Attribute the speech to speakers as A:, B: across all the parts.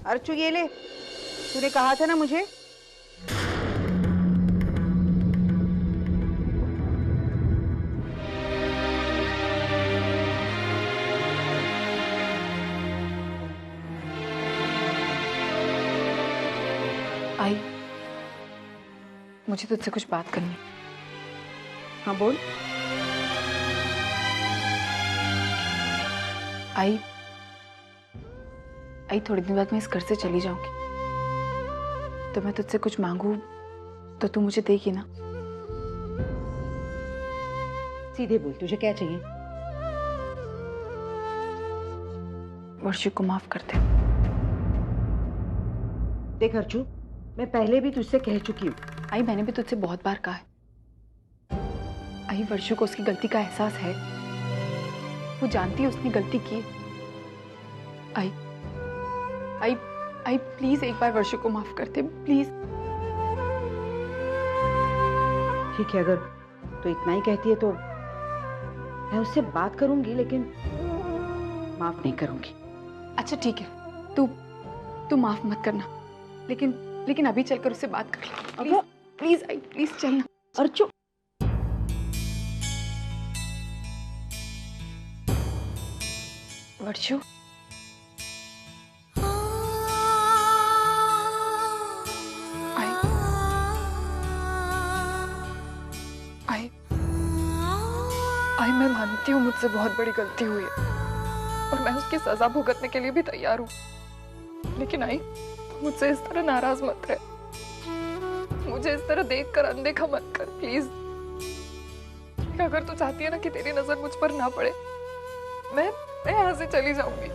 A: अर्चू ये ले, तूने कहा था ना मुझे।
B: आई, मुझे तुझसे कुछ बात करनी।
A: हाँ बोल।
B: आई, थोड़ी दिन बाद मैं इस घर से चली जाऊंगी, तो मैं तुझसे कुछ मांगू तो तू मुझे देगी ना?
A: सीधे बोल, तुझे क्या चाहिए?
B: वर्षी को माफ कर दे।
A: देख अर्चू, मैं पहले भी तुझसे कह चुकी हूँ।
B: आई, मैंने भी तुझसे बहुत बार कहा है। आई, वर्षी को उसकी गलती का एहसास है, वो जानती है उसने गलती की। आई प्लीज एक बार वर्षी को माफ कर दे, प्लीज।
A: ठीक है, अगर तो इतना ही कहती है तो मैं उससे बात करूंगी, लेकिन माफ नहीं करूंगी।
B: अच्छा ठीक है, तू माफ मत करना, लेकिन अभी चलकर उससे बात कर ले, प्लीज। प्लीज आई, प्लीज चलना।
A: अर्चू,
B: वर्षु, आई मैं मानती हूँ मुझसे बहुत बड़ी गलती हुई है और मैं उसकी सजा भुगतने के लिए भी तैयार हूँ, लेकिन आई मुझसे इस तरह नाराज मत रहे, मुझे इस तरह देखकर अनदेखा मत कर प्लीज। अगर तू चाहती है ना कि तेरी नजर मुझ पर ना पड़े, मैं यहाँ से चली जाऊंगी,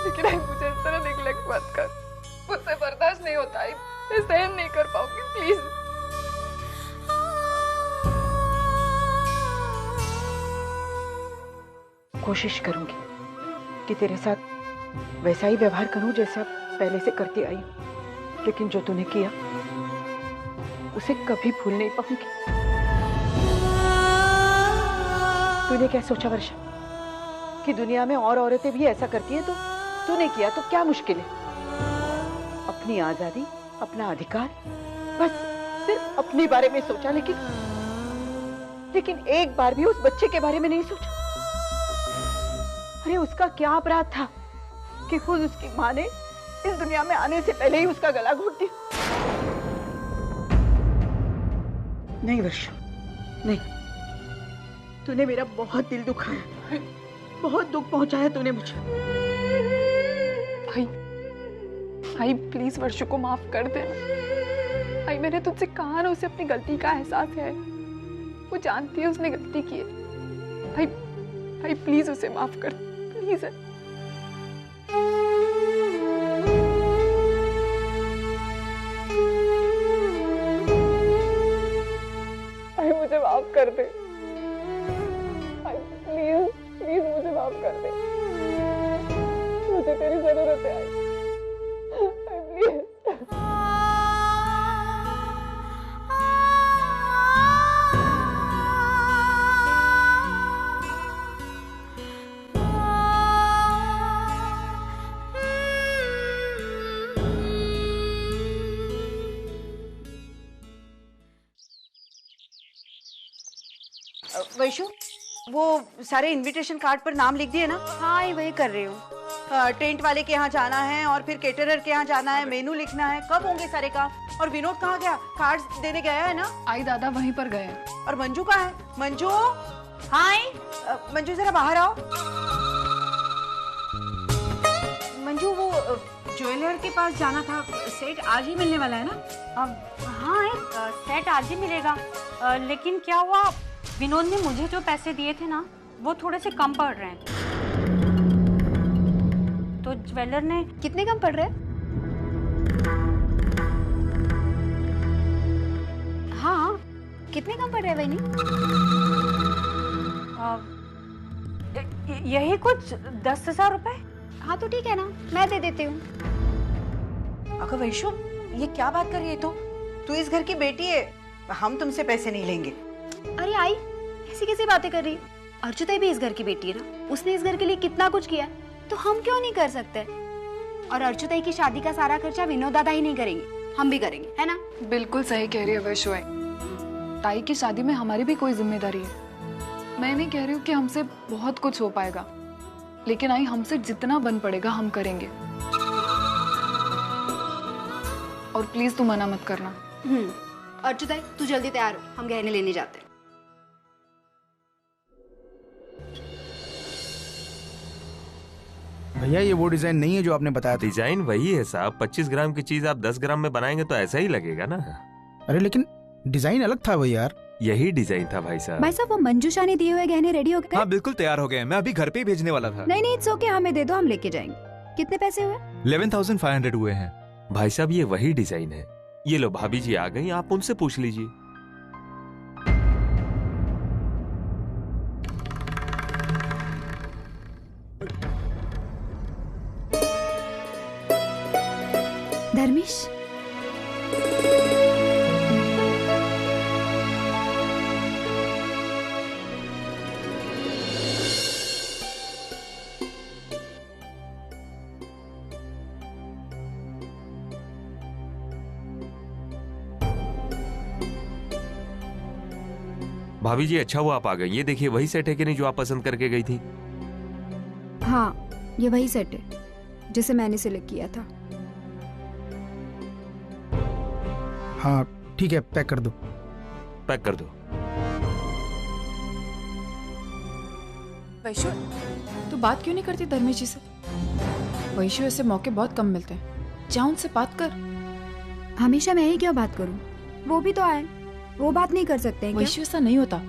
B: लेकिन आई मुझे इस तरह नेग्लेक्ट मत कर, मुझसे बर्दाश्त नहीं होता, आई मैं सहन नहीं कर पाऊंगी, प्लीज।
A: कोशिश करूंगी कि तेरे साथ वैसा ही व्यवहार करूं जैसा पहले से करती आई, लेकिन जो तूने किया उसे कभी भूल नहीं पाऊंगी। तूने क्या सोचा वर्षा कि दुनिया में और औरतें भी ऐसा करती हैं, तो तूने किया तो क्या मुश्किल है? अपनी आजादी, अपना अधिकार, बस सिर्फ अपने बारे में सोचा, लेकिन एक बार भी उस बच्चे के बारे में नहीं सोचा। अरे उसका क्या अपराध था कि खुद उसकी माँ ने इस दुनिया में आने से पहले ही उसका गला घोट दिया? नहीं वर्षा, नहीं, तूने मेरा बहुत दिल दुखाया, बहुत दुख पहुंचाया तूने मुझे।
B: आई प्लीज वर्षु को माफ कर दे। आई मैंने तुझसे कहा ना, उसे अपनी गलती का एहसास है, वो जानती है उसने गलती की है। आई प्लीज उसे माफ कर, प्लीज। आई मुझे माफ कर दे, आई प्लीज प्लीज मुझे माफ कर दे, मुझे तेरी जरूरत है। आई प्लीज।
A: वैशु, वो सारे इनविटेशन कार्ड पर नाम लिख दिए ना?
C: हाँ, वही कर रही हूँ।
A: टेंट वाले के यहाँ जाना है और फिर केटरर के यहाँ जाना है, मेनू लिखना है, कब होंगे सारे काम? और विनोद कहाँ गया? कार्ड्स देने गया है ना?
B: आई दादा वहीं पर गए।
A: और मंजू कहाँ है? मंजू,
C: हाय
A: मंजू जरा बाहर आओ। मंजू, वो ज्वेलर के पास जाना था, सेट आज ही मिलने वाला है ना?
C: हाँ, सेट आज ही मिलेगा, लेकिन क्या हुआ, विनोद ने मुझे जो पैसे दिए थे ना, वो थोड़े से कम पड़ रहे हैं, तो ज्वेलर ने।
B: कितने कम पड़ रहे हैं?
C: हाँ,
B: कितने कम पड़ रहे हैं बहनी?
C: यही कुछ 10,000 रुपए।
B: हाँ तो ठीक है ना, मैं दे देती हूँ।
A: अगर वैशु, ये क्या बात कर रही है तू इस घर की बेटी है, हम तुमसे पैसे नहीं लेंगे।
B: अरे आई, ऐसी कैसी बातें कर रही? अर्जुता भी इस घर की बेटी है ना, उसने इस घर के लिए कितना कुछ किया है, तो हम क्यों नहीं कर सकते?
D: और अर्चुताई की शादी का सारा खर्चा विनोद दादा ही नहीं करेंगे, हम भी करेंगे, है ना?
B: बिल्कुल सही कह रही है वैशु आई। ताई की शादी में हमारी भी कोई जिम्मेदारी है। मैं नहीं कह रही हूँ कि हमसे बहुत कुछ हो पाएगा, लेकिन आई हमसे जितना बन पड़ेगा हम करेंगे। और प्लीज तू मना मत करना।
D: अर्चुताई तू जल्दी तैयार हो, हम गहने लेने जाते हैं।
E: भैया ये वो डिजाइन नहीं है जो आपने बताया था।
F: डिजाइन वही है साहब, 25 ग्राम की चीज आप 10 ग्राम में बनाएंगे तो ऐसा ही लगेगा ना।
E: अरे लेकिन डिजाइन अलग था भैया यार।
F: यही डिजाइन था भाई साहब।
D: भाई साहब वो मंजूषा ने दिए हुए गहने रेडी हो गए?
G: हाँ बिल्कुल तैयार हो गए हैं, मैं अभी घर पे ही भेजने वाला था।
D: नहीं नहीं इट्स ओके, हमें दे दो, हम लेके जाएंगे। कितने पैसे हुए?
G: 11,500 हुए हैं।
F: भाई साहब ये वही डिजाइन है। ये लो भाभी जी आ गई, आप उनसे पूछ लीजिए।
D: धर्मेश
F: भाभी जी अच्छा हुआ आप आ गई। ये देखिए वही सेट है कि नहीं जो आप पसंद करके गई थी?
D: हाँ ये वही सेट है जिसे मैंने सिलेक्ट किया था।
E: हाँ ठीक है, पैक कर दो।
F: पैक कर दो।
B: वैशु तू बात क्यों नहीं करती धर्मेश जी से? वैशु ऐसे मौके बहुत कम मिलते हैं, जा उनसे बात कर।
D: हमेशा मैं ही क्यों बात करूं? वो भी तो आए, वो बात नहीं कर सकते हैं क्या?
B: वैशु ऐसा नहीं होता।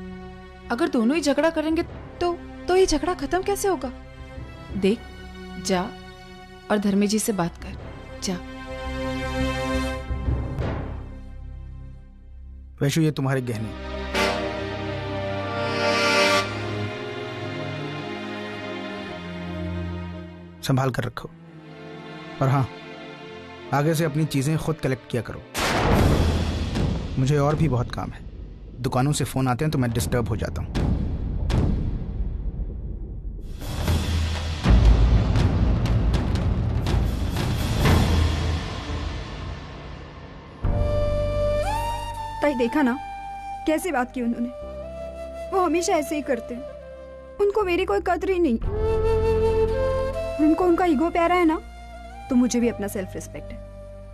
B: अगर दोनों ही झगड़ा करेंगे तो ये झगड़ा खत्म कैसे होगा? देख जा और धर्मेश जी से बात कर, जा।
E: वैशु ये तुम्हारे गहने। संभाल कर रखो। और हाँ, आगे से अपनी चीजें खुद कलेक्ट किया करो। मुझे और भी बहुत काम है। दुकानों से फोन आते हैं तो मैं डिस्टर्ब हो जाता हूँ।
D: ताई देखा ना कैसे बात की उन्होंने। वो हमेशा ऐसे ही करते हैं, उनको मेरी कोई कदर ही नहीं। उनको उनका ईगो प्यारा है ना, तो मुझे भी अपना सेल्फ रिस्पेक्ट है।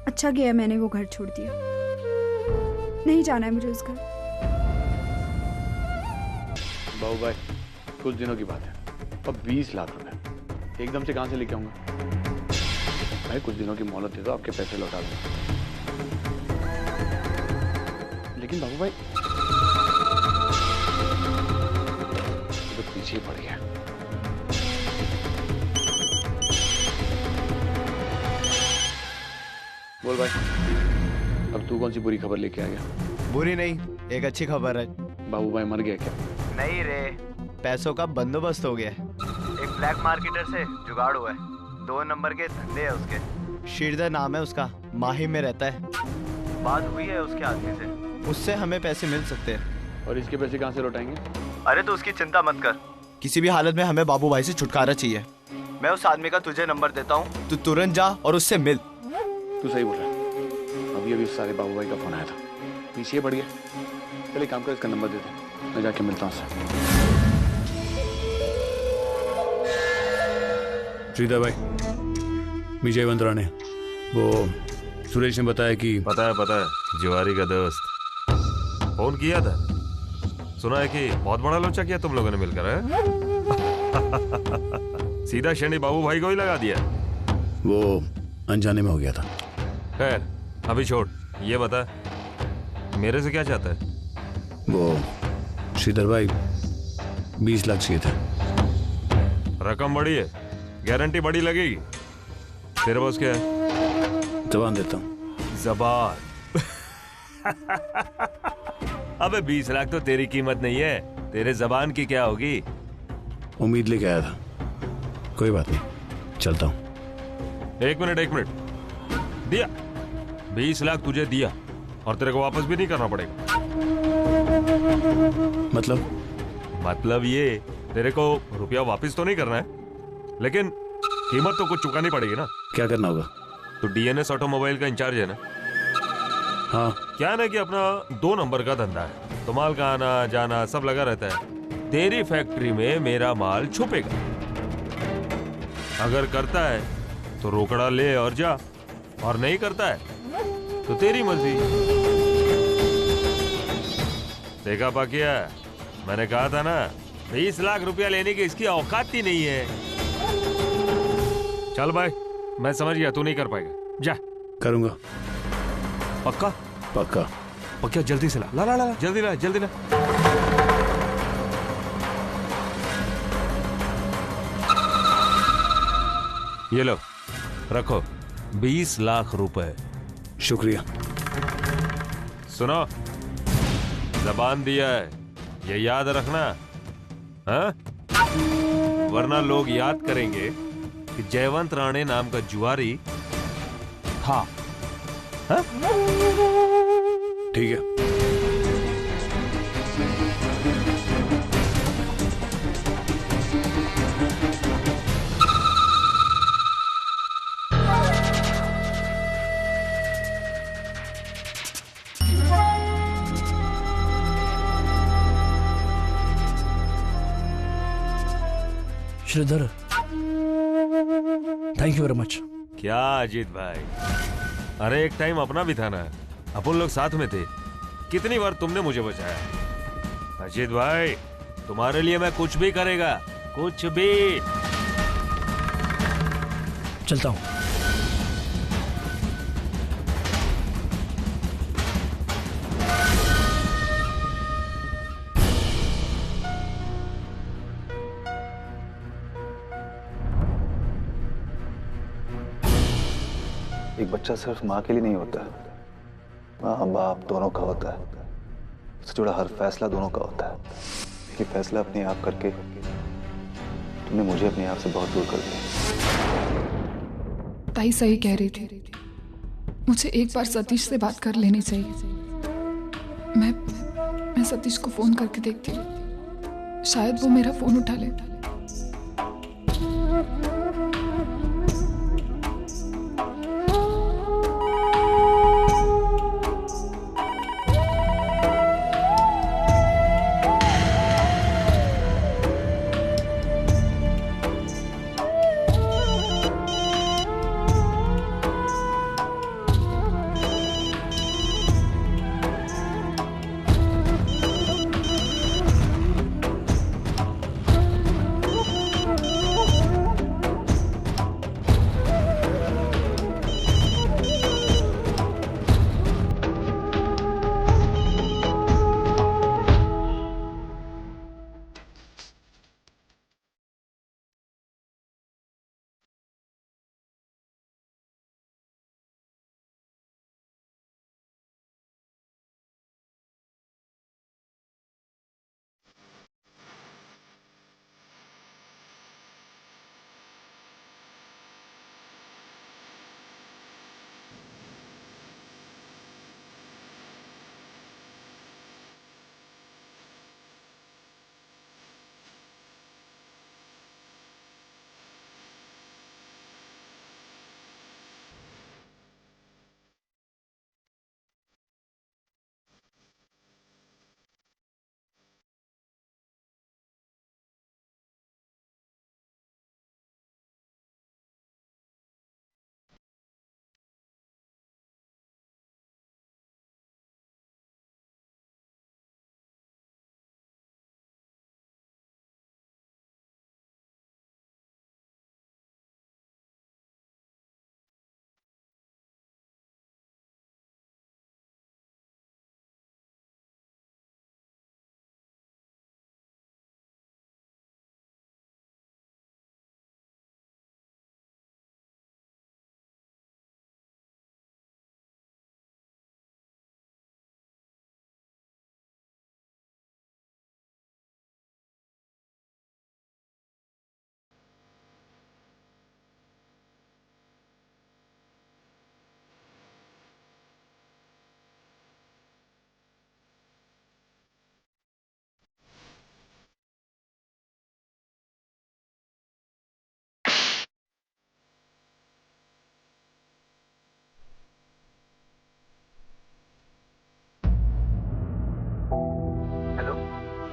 D: अच्छा किया मैंने वो घर छोड़ दिया, नहीं जाना है मुझे उस घर।
H: बाबू भाई कुछ दिनों की बात है, अब 20 लाख रुपए एकदम से कहां से लेके आऊंगा? भाई कुछ दिनों की मोहलत दे दो, आपके पैसे लौटा दूंगा। लेकिन बाबू भाई तो पीछे पड़ गया। बोल भाई, अब तू कौन सी बुरी खबर लेके आ गया?
G: बुरी नहीं, एक अच्छी खबर है।
H: बाबू भाई मर गया क्या?
G: नहीं रे, पैसों का बंदोबस्त हो गया है। एक ब्लैक मार्केटर से जुगाड़ हुआ है, 2 नंबर के धंधे है उसके। श्रीधर नाम है उसका, माही में रहता है। बात हुई है उसके आदमी से, उससे हमें पैसे मिल सकते हैं।
H: और इसके पैसे कहाँ से लौटाएंगे?
G: अरे तो उसकी चिंता मत कर, किसी भी हालत में हमें बाबू भाई से छुटकारा चाहिए। मैं उस आदमी का तुझे नंबर देता हूँ, तू तुरंत जा और उससे मिल।
H: तू सही बोल रहा है, अभी अभी सारे बाबू भाई का फोन आया था, पीछे पड़ गया। चलिए काम कर, इसका नंबर दे दे, मैं जाके मिलता हूँ उससे।
I: श्रीधर भाई, विजय वंदराने, वो सुरेश ने बताया कि
F: पता है जिवारी का दोस्त फोन किया था। सुना है कि बहुत बड़ा लोचा किया तुम लोगों ने मिलकर है? सीधा शनि बाबू भाई को ही लगा दिया।
I: वो अनजाने में हो गया था।
F: खैर अभी छोड़, ये बता मेरे से क्या चाहता है?
I: वो श्रीधर भाई 20 लाख चाहिए था।
F: रकम बड़ी है, गारंटी बड़ी लगेगी। तेरे पास क्या है?
I: जबान देता हूँ।
F: जबान? अबे 20 लाख तो तेरी कीमत नहीं है, तेरे जबान की क्या होगी?
I: उम्मीद लेके आया था, कोई बात नहीं, चलता हूँ।
F: एक मिनट, दिया 20 लाख तुझे दिया और तेरे को वापस भी नहीं करना पड़ेगा। मतलब ये, तेरे को रुपया वापस तो नहीं करना है, लेकिन कीमत तो कुछ चुकानी पड़ेगी ना।
I: क्या करना होगा?
F: तो डीएनएस ऑटोमोबाइल का इंचार्ज है ना?
I: हाँ।
F: क्या ना कि अपना 2 नंबर का धंधा है, तो माल का आना जाना सब लगा रहता है। तेरी फैक्ट्री में मेरा माल छुपेगा। अगर करता है तो रोकड़ा ले और जा, और नहीं करता है तो तेरी मर्जी। देखा पाकिया, मैंने कहा था ना 20 लाख रुपया लेने की इसकी औकात ही नहीं है। चल भाई, मैं समझ गया तू नहीं कर पाएगा, जा।
I: करूंगा।
F: पक्का?
I: पक्का।
F: पक्का, जल्दी से ला ला ला ला, जल्दी ला जल्दी ला। ये लो, रखो 20 लाख रुपए।
I: शुक्रिया।
F: सुनो, जबान दिया है, ये याद रखना, हाँ? वरना लोग याद करेंगे कि जयवंत राणे नाम का जुआरी था। हाँ?
I: ठीक है।
J: Shridhar, thank you very much.
F: क्या अजीत भाई, अरे एक टाइम अपना भी था ना, अपन लोग साथ में थे। कितनी बार तुमने मुझे बचाया। अजीत भाई, तुम्हारे लिए मैं कुछ भी करेगा, कुछ भी।
J: चलता हूँ।
H: एक बच्चा सिर्फ माँ के लिए नहीं होता, माँ बाप दोनों का होता है। उससे जुड़ा हर फैसला दोनों का होता है। ये फैसला अपने आप करके तुमने मुझे अपने आप से बहुत दूर कर दिया।
B: ताई सही कह रही थी, मुझे एक बार सतीश से बात कर लेनी चाहिए। मैं सतीश को फोन करके देखती हूँ, शायद वो मेरा फोन उठा ले।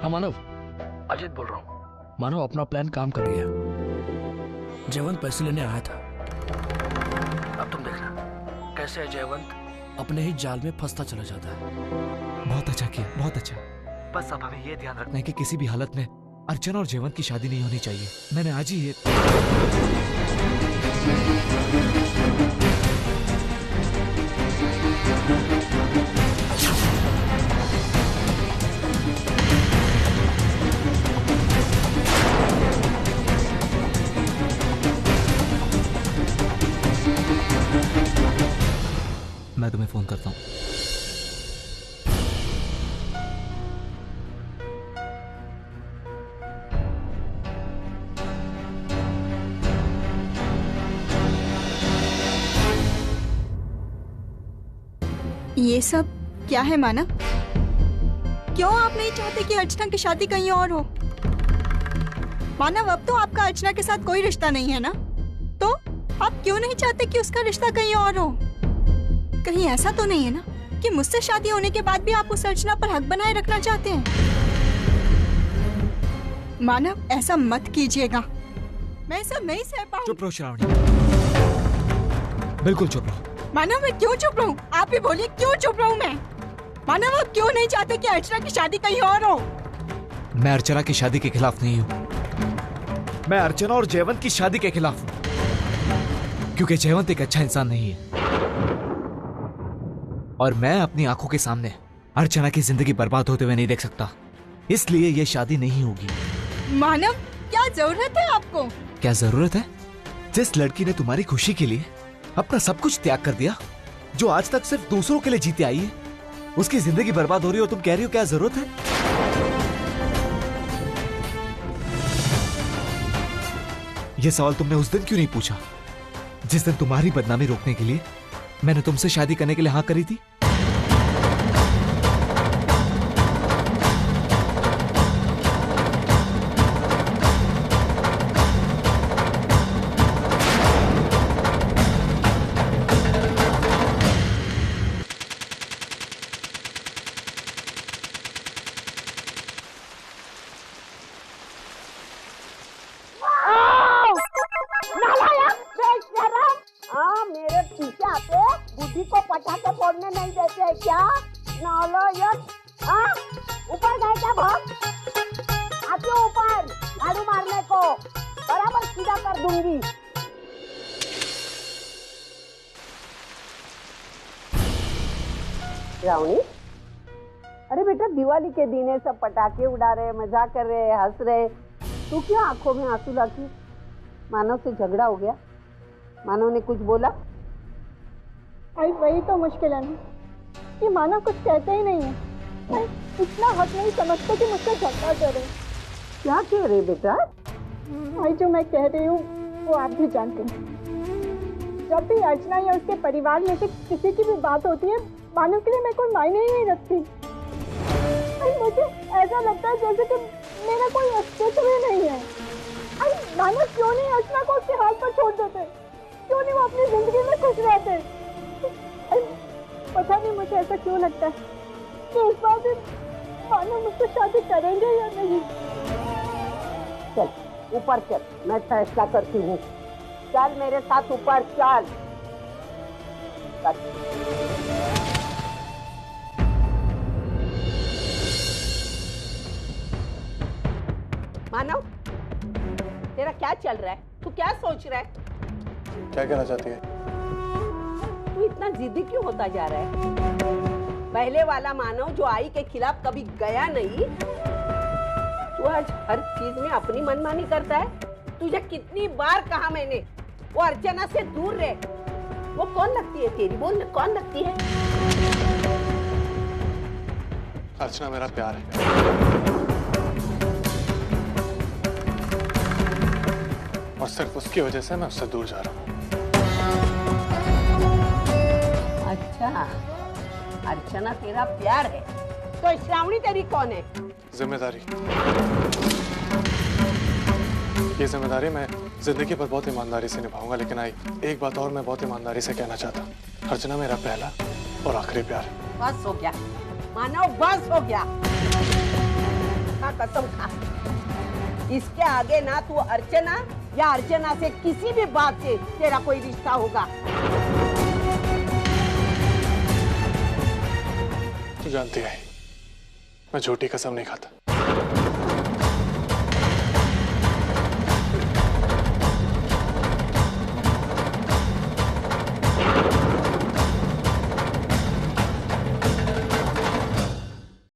J: हाँ मानव, अजित बोल रहा हूँ। मानव, अपना प्लान काम कर गया। जयवंत पैसे लेने आया था। अब तुम देखना कैसे जयवंत अपने ही जाल में फंसता चला जाता है।
K: बहुत अच्छा किया, बहुत अच्छा। बस अब हमें ये ध्यान रखना है कि किसी भी हालत में अर्चना और जयवंत की शादी नहीं होनी चाहिए। मैंने आज ही ये मैं तुम्हें फोन करता हूँ।
D: ये सब क्या है मानव? क्यों आप नहीं चाहते कि अर्चना की शादी कहीं और हो? मानव, अब तो आपका अर्चना के साथ कोई रिश्ता नहीं है ना, तो आप क्यों नहीं चाहते कि उसका रिश्ता कहीं और हो? कहीं ऐसा तो नहीं है ना कि मुझसे शादी होने के बाद भी आप उस अर्चना पर हक बनाए रखना चाहते हैं? मानव, ऐसा मत कीजिएगा, मैं सब नहीं सह पाऊंगी।
K: चुप रहो श्रावणी, बिल्कुल चुप रहो।
D: मानव, मैं क्यों चुप रहूं? आप ही बोलिए, क्यों चुप रहूं मैं? मानव, आप क्यों नहीं चाहते कि अर्चना की शादी कहीं और हो?
K: मैं अर्चना की शादी के खिलाफ नहीं हूँ। मैं अर्चना और जयवंत की शादी के खिलाफ हूँ, क्योंकि जयवंत एक अच्छा इंसान नहीं है और मैं अपनी आंखों के सामने अर्चना की जिंदगी बर्बाद होते हुए नहीं देख सकता। इसलिए ये शादी नहीं होगी।
D: मानव, क्या जरूरत है आपको?
K: क्या जरूरत है? जिस लड़की ने तुम्हारी खुशी के लिए अपना सब कुछ त्याग कर दिया, जो आज तक सिर्फ दूसरों के लिए जीते आई है, उसकी जिंदगी बर्बाद हो रही हो, तुम कह रही हो क्या जरूरत है? यह सवाल तुमने उस दिन क्यों नहीं पूछा जिस दिन तुम्हारी बदनामी रोकने के लिए मैंने तुमसे शादी करने के लिए हाँ करी थी?
L: मेरे पीछे आते बुद्धि को पटाखे फोड़ने नहीं देते है क्या? नालायक! ऊपर गए क्या भाग? आते ऊपर झाड़ू मारने को, बराबर सीधा कर दूंगी। रावणी, अरे बेटा, दिवाली के दिन है, सब पटाखे उड़ा रहे, मजाक कर रहे, हंस रहे, तू क्यों आंखों में आंसू लाती? मानव से झगड़ा हो गया? मानव ने कुछ बोला?
M: आई वही तो मुश्किल है ना कि मानव कुछ कहते ही नहीं है। इतना हक नहीं समझते कि मुझसे झगड़ा करे।
L: क्या कह रहे बेटा?
M: भाई, जो मैं कह रही हूँ वो आप भी जानते हैं। जब भी अर्चना या उसके परिवार में से किसी की भी बात होती है, मानव के लिए मैं कोई मायने ही नहीं रखती। मुझे ऐसा लगता है जैसे कि मेरा कोई अस्तित्व ही नहीं है। मानव क्यों नहीं अर्चना को उसके हाथ पर छोड़ देते? क्यों नहीं वो अपनी जिंदगी में खुश रहते? पता नहीं मुझे ऐसा क्यों लगता है कि इस बार भी मानव मुझसे शादी करेंगे या नहीं।
L: चल ऊपर चल, मैं फैसला करती हूँ। चल मेरे साथ ऊपर चल। मानव, तेरा क्या चल रहा है? तू क्या सोच रहा है?
H: क्या कहना चाहती है?
L: तू इतना जिद्दी क्यों होता जा रहा है? पहले वाला मानव जो आई के खिलाफ कभी गया नहीं, तू आज हर चीज में अपनी मनमानी करता है। तुझे कितनी बार कहा मैंने, वो अर्चना से दूर रहे। वो कौन लगती है तेरी? बोल, कौन लगती है?
H: अर्चना मेरा प्यार है और सिर्फ उसकी वजह से मैं उससे दूर जा रहा हूँ।
L: अच्छा, अर्चना तेरा प्यार है, तो श्रावणी तेरी कौन है?
H: जिम्मेदारी। ये जिम्मेदारी मैं जिंदगी पर बहुत ईमानदारी से निभाऊंगा, लेकिन आई एक बात और मैं बहुत ईमानदारी से कहना चाहता हूँ, अर्चना मेरा पहला और आखिरी प्यार है।
L: बस हो गया मानव, बस हो गया। का कसम खा, इसके आगे ना तू अर्चना या अर्चना से किसी भी बात से तेरा कोई रिश्ता होगा।
N: जानती है मैं झूठी कसम नहीं खाता।